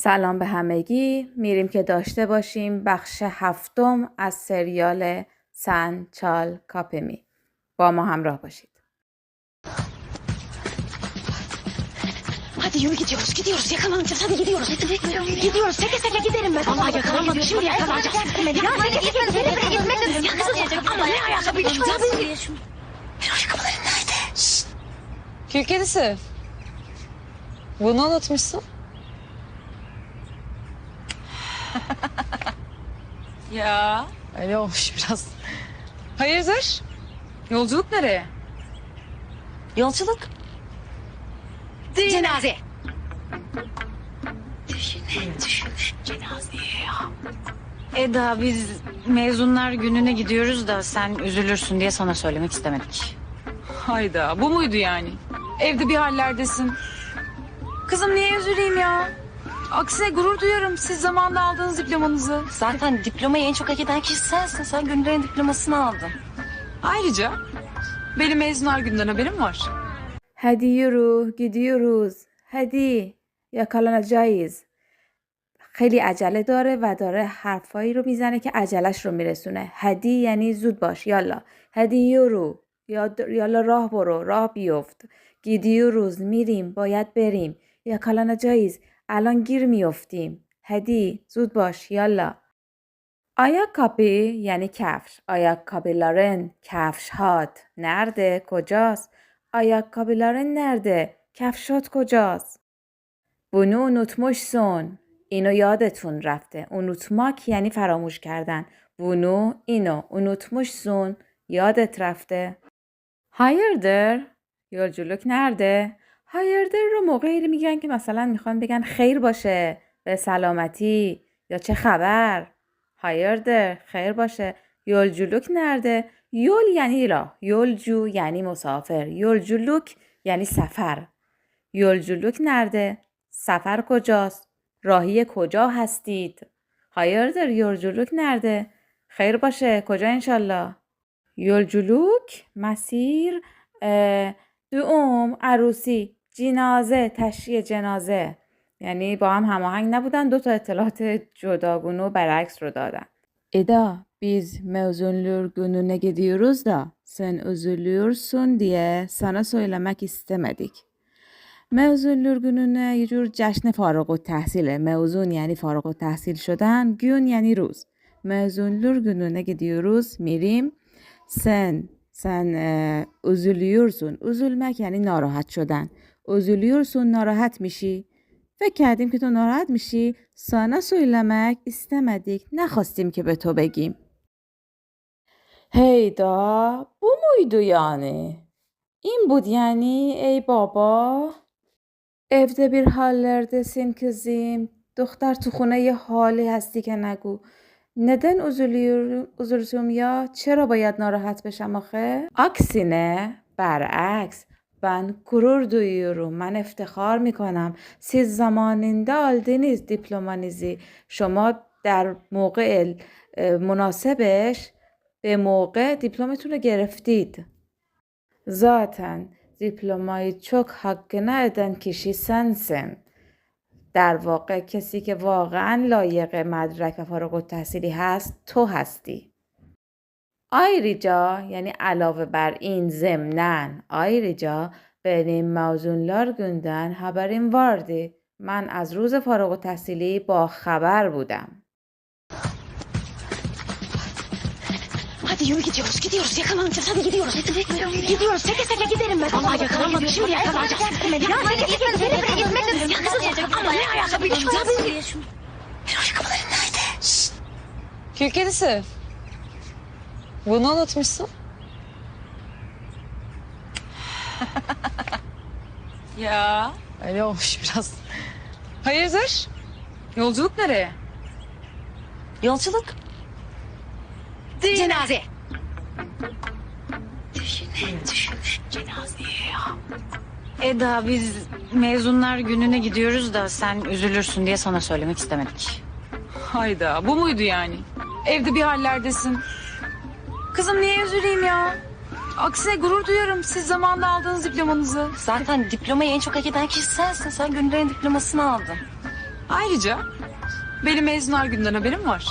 سلام به همگی. میریم که داشته باشیم بخش 7 از سریال Sen Çal Kapımı. با ما همراه باشید. Hadi yürü gidiyoruz yakalanacağız hadi gidiyoruz. Gidiyoruz seke gidelim ben. Vallahi yakalanmadık şimdi yakalanacağız. Ya seni gitmek ya kızım ama ne ayakkabı çıkacağız. Ayakkabıların nerede? Kül kedisi. Bunu unutmuşsun. Ya öyle olmuş biraz. Hayırdır? Yolculuk nereye? Yolculuk. Cenaze. Düşün cenazeye ya. Eda biz mezunlar gününe gidiyoruz da sen üzülürsün diye sana söylemek istemedik. Hayda, bu muydu yani? Evde bir hallerdesin. Kızım niye üzüleyim ya? Aksine gurur duyarım siz zamanında aldığınız diplomanızı. Zaten diplomayı en çok hak eden kişi sensin. Sen Gönül'ün diplomasını aldın. Ayrıca benim mezunlar günden haberim var. Hadi yürü, gidiyoruz. Hadi, yakalanacağız. خیلی عجله داره و داره حرفایی رو میزنه که عجلش رو میرسونه. هدی یعنی زود باش، یالا. هدی یورو، یالا راه برو، راه بیفت. gidiyoruz، میریم، باید بریم. yakalanacağız، الان گیر میافتیم. هدی زود باش، یالا. ayakkabı یعنی کفش. ayakkabıların، کفشهات. nerede، کجاست؟ ayakkabıların nerede؟ کفشات کجاست؟ bunu unutmuşsun. اینو یادتون رفته. unutmak یعنی فراموش کردن. bunu اینو unutmuşsun. یادت رفته. hayırdır؟ yolculuk nerede؟ hayırdır رو موقعی میگن که مثلا میخوان بگن خیر باشه، به سلامتی، یا چه خبر. hayırdır خیر باشه. yolculuk nerede؟ yol یعنی راه. yolcu یعنی مسافر. yolculuk یعنی سفر. yolculuk nerede؟ سفر کجاست؟ راهی کجا هستید؟ hayırdır yolculuk nerede؟ خیر باشه، کجا انشالله؟ yolculuk مسیر، دوم عروسی، جنازه تشییع جنازه. یعنی با هم هماهنگ نبودن، دو تا اطلاعات جداگونه و برعکس رو دادن. Eda biz mezunlar gününe gidiyoruz da sen üzülüyorsun diye sana söylemek istemedik. mezunlar gününe یه جور جشن فارغ التحصیله. mezun یعنی فارغ التحصیل شدن، gün یعنی روز. mezunlar gününe gidiyoruz، میریم. sen üzülüyorsun. üzülmek یعنی ناراحت شدن. üzülüyorsun ناراحت میشی. فکر کردیم که تو ناراحت میشی. sana söylemek istemedik. نخواستیم که به تو بگیم. هیدا bu muydu yani؟ این بود یعنی؟ ای بابا. evde bir hallerdesin kızım. دختر تو خونه یه حالی هستی که نگو. neden üzülüyorum ya؟ چرا باید ناراحت بشم آخه؟ aksine برعکس ben gurur duyuyorum. من افتخار میکنم. siz zamanında aldınız diplomanızı. شما در موقع مناسبش به موقع دیپلمتون رو گرفتید. zaten دیپلمای çok hakkını eden kişi sensin. در واقع کسی که واقعا لایق مدرک و فارغ التحصیلی هست تو هستی. ayrıca یعنی علاوه بر این، ضمناً. ayrıca benim mezunlar günden haberim vardı. من از روز فارغ التحصیلی با خبر بودم. Hadi yürü gidiyoruz yakalanacağız hadi gidiyoruz. Gidiyoruz seke gidelim ben. Vallahi yakalanmadık şimdi yakalanacağız. Ya seni gitmek ya kızım ama ne ayakkabı çıkacağız. Ayakkabıların nerede? Kül kedisi. Bunu unutmuşsun. Ya öyle olmuş biraz. Hayırdır? Yolculuk nereye? Yolculuk. Cenaze. Düşün cenazeye ya. Eda biz mezunlar gününe gidiyoruz da sen üzülürsün diye sana söylemek istemedik. Hayda, bu muydu yani? Evde bir hallerdesin. Kızım niye üzüleyim ya? Aksine gurur duyarım siz zamanında aldığınız diplomanızı. Zaten diplomayı en çok hak eden kişi sensin. Sen Gönül'ün diplomasını aldın. Ayrıca benim mezunlar günden haberim var.